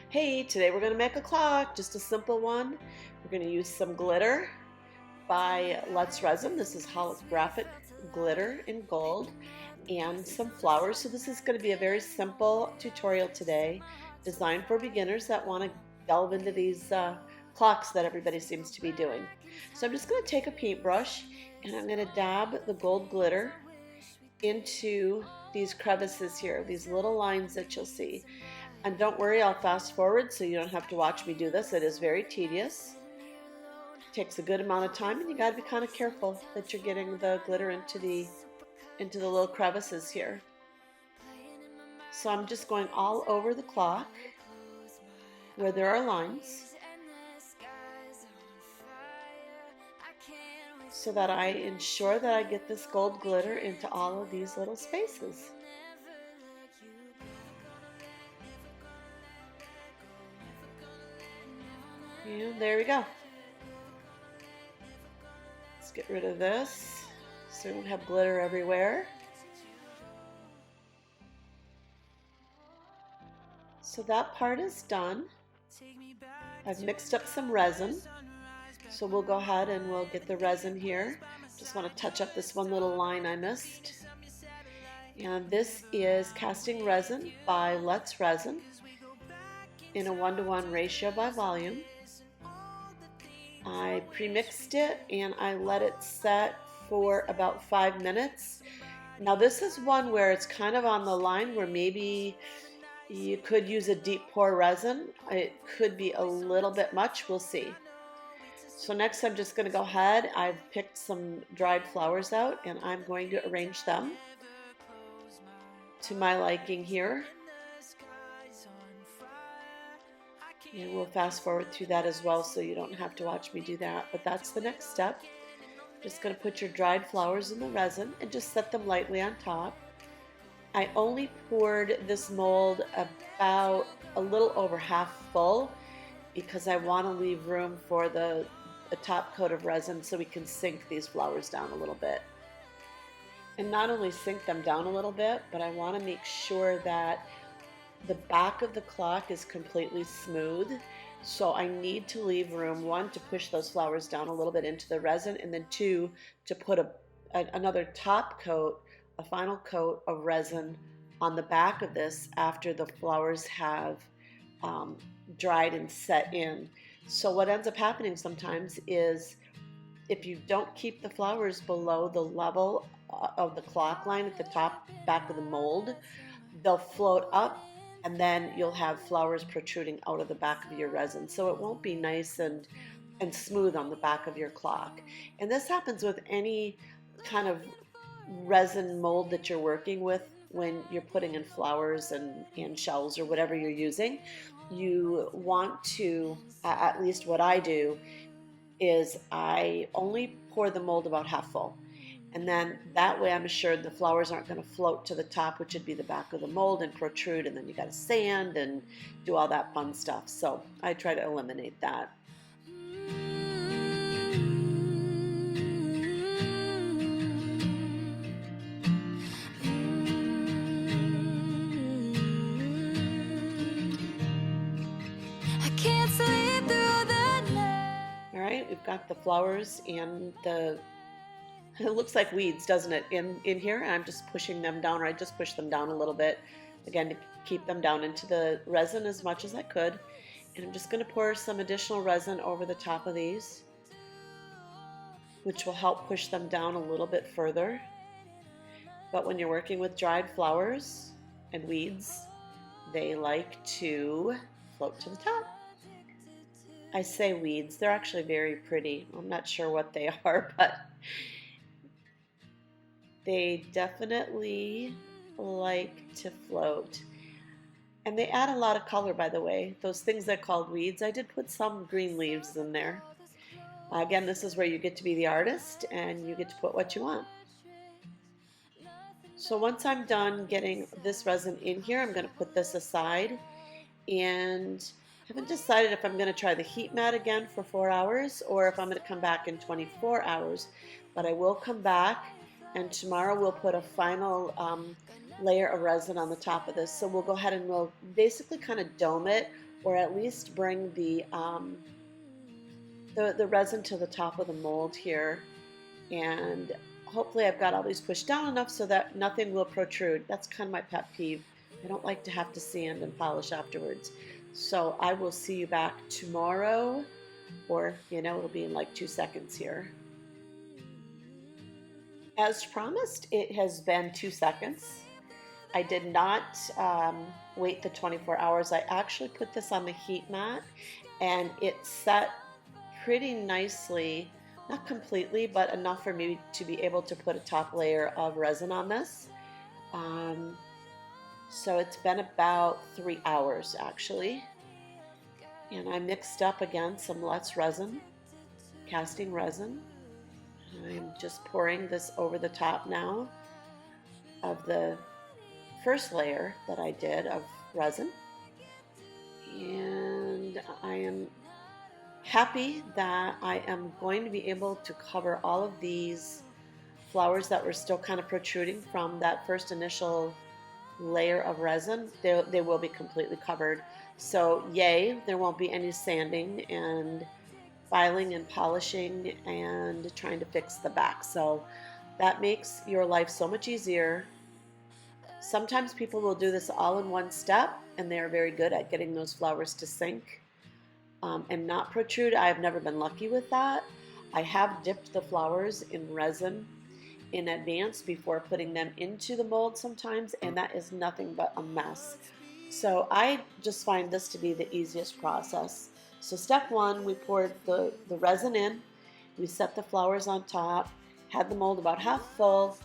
Hey, today we're going to make a clock, just a simple one. We're going to use some glitter by Let's Resin. This is holographic glitter in gold and some flowers. So this is going to be a very simple tutorial today, designed for beginners that want to delve into these clocks that everybody seems to be doing. So I'm just going to take a paintbrush and I'm going to dab the gold glitter into these crevices here, these little lines that you'll see. And don't worry, I'll fast forward so you don't have to watch me do this. It is very tedious. It takes a good amount of time, and you got to be kind of careful that you're getting the glitter into the little crevices here. So I'm just going all over the clock where there are lines so that I ensure that I get this gold glitter into all of these little spaces. And there we go. Let's get rid of this so we don't have glitter everywhere. So that part is done. I've mixed up some resin. So we'll go ahead and we'll get the resin here. Just want to touch up this one little line I missed. And this is casting resin by Let's Resin in a 1:1 ratio by volume. I pre-mixed it and I let it set for about 5 minutes. Now this is one where it's kind of on the line where maybe you could use a deep pour resin. It could be a little bit much, we'll see. So next I'm just going to go ahead. I've picked some dried flowers out and I'm going to arrange them to my liking here. And we'll fast forward through that as well so you don't have to watch me do that. But that's the next step. Just going to put your dried flowers in the resin and just set them lightly on top. I only poured this mold about a little over half full because I want to leave room for the top coat of resin so we can sink these flowers down a little bit. And not only sink them down a little bit, but I want to make sure that the back of the clock is completely smooth. So I need to leave room, one, to push those flowers down a little bit into the resin, and then two, to put another top coat, a final coat of resin on the back of this after the flowers have dried and set in. So what ends up happening sometimes is if you don't keep the flowers below the level of the clock line at the top back of the mold, they'll float up and then you'll have flowers protruding out of the back of your resin. So it won't be nice and smooth on the back of your clock. And this happens with any kind of resin mold that you're working with when you're putting in flowers and shells or whatever you're using. You want to, at least what I do, is I only pour the mold about half full. And then that way I'm assured the flowers aren't going to float to the top, which would be the back of the mold, and protrude, and then you got to sand and do all that fun stuff. So I try to eliminate that. All right, we've got the flowers and it looks like weeds, doesn't it, in here? And I'm just pushing them down, or I just push them down a little bit, again, to keep them down into the resin as much as I could. And I'm just going to pour some additional resin over the top of these, which will help push them down a little bit further. But when you're working with dried flowers and weeds, they like to float to the top. I say weeds, they're actually very pretty. I'm not sure what they are, but they definitely like to float. And they add a lot of color, by the way. Those things that are called weeds, I did put some green leaves in there. Again, this is where you get to be the artist and you get to put what you want. So once I'm done getting this resin in here, I'm going to put this aside. And I haven't decided if I'm going to try the heat mat again for 4 hours or if I'm going to come back in 24 hours. But I will come back, and tomorrow we'll put a final layer of resin on the top of this. So we'll go ahead and we'll basically kind of dome it or at least bring the resin to the top of the mold here. And hopefully I've got all these pushed down enough so that nothing will protrude. That's kind of my pet peeve. I don't like to have to sand and polish afterwards. So I will see you back tomorrow, or it'll be in like 2 seconds here. As promised, it has been 2 seconds. I did not wait the 24 hours. I actually put this on the heat mat, and it set pretty nicely, not completely, but enough for me to be able to put a top layer of resin on this. So it's been about 3 hours actually. And I mixed up again some Let's Resin, casting resin. I'm just pouring this over the top now of the first layer that I did of resin. And I am happy that I am going to be able to cover all of these flowers that were still kind of protruding from that first initial layer of resin. They will be completely covered. So yay, there won't be any sanding and filing and polishing and trying to fix the back. So that makes your life so much easier. Sometimes people will do this all in one step, and they are very good at getting those flowers to sink and not protrude. I have never been lucky with that. I have dipped the flowers in resin in advance before putting them into the mold sometimes, and that is nothing but a mess. So I just find this to be the easiest process. So step one, we poured the resin in, we set the flowers on top, had the mold about half full.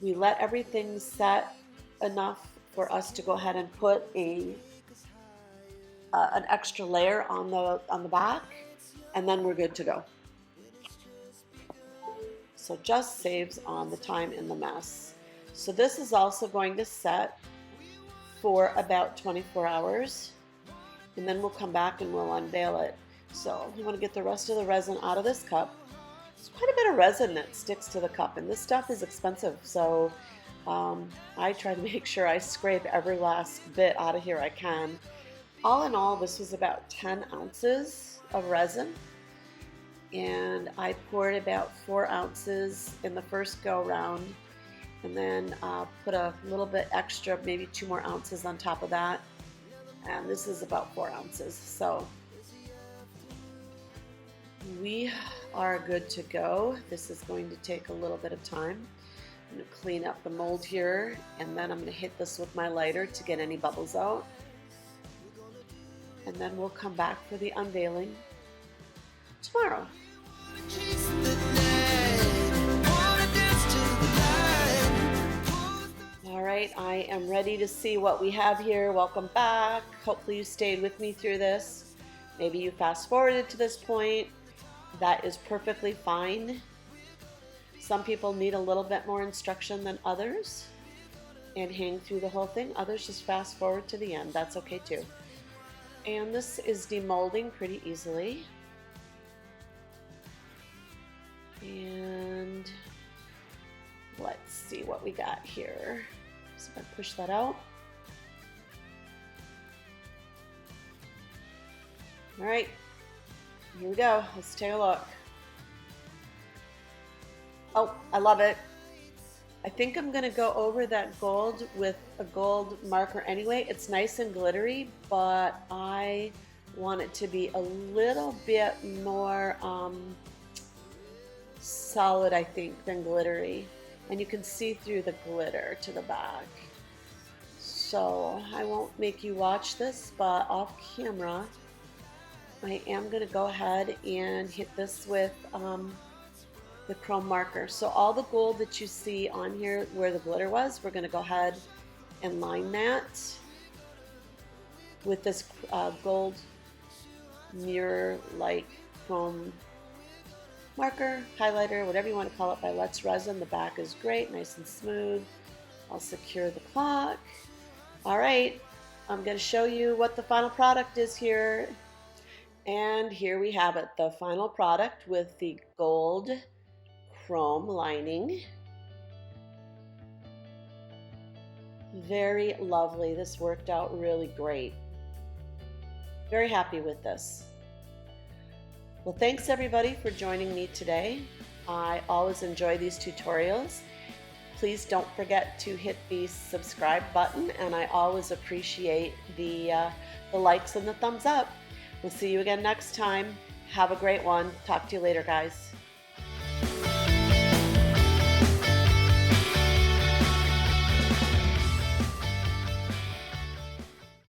We let everything set enough for us to go ahead and put an extra layer on the back, and then we're good to go. So just saves on the time and the mess. So this is also going to set for about 24 hours, and then we'll come back and we'll unveil it. So we want to get the rest of the resin out of this cup. There's quite a bit of resin that sticks to the cup, and this stuff is expensive, so I try to make sure I scrape every last bit out of here I can. All in all, this was about 10 ounces of resin, and I poured about 4 ounces in the first go round, and then put a little bit extra, maybe 2 more ounces on top of that, and this is about 4 ounces. So we are good to go. This is going to take a little bit of time. I'm going to clean up the mold here, and then I'm going to hit this with my lighter to get any bubbles out, and then we'll come back for the unveiling tomorrow. All right, I am ready to see what we have here. Welcome back. Hopefully you stayed with me through this. Maybe you fast forwarded to this point. That is perfectly fine. Some people need a little bit more instruction than others and hang through the whole thing. Others just fast forward to the end. That's okay too. And this is demolding pretty easily. And let's see what we got here. So if I push that out. All right, here we go. Let's take a look. Oh, I love it. I think I'm gonna go over that gold with a gold marker anyway. It's nice and glittery, but I want it to be a little bit more solid, I think, than glittery. And you can see through the glitter to the back. So I won't make you watch this, but off camera, I am gonna go ahead and hit this with the chrome marker. So all the gold that you see on here where the glitter was, we're gonna go ahead and line that with this gold mirror-like chrome marker, highlighter, whatever you want to call it, by Let's Resin. The back is great, nice and smooth. I'll secure the clock. All right, I'm going to show you what the final product is here. And here we have it, the final product with the gold chrome lining. Very lovely. This worked out really great. Very happy with this. Well, thanks everybody for joining me today. I always enjoy these tutorials. Please don't forget to hit the subscribe button, and I always appreciate the likes and the thumbs up. We'll see you again next time. Have a great one. Talk to you later, guys.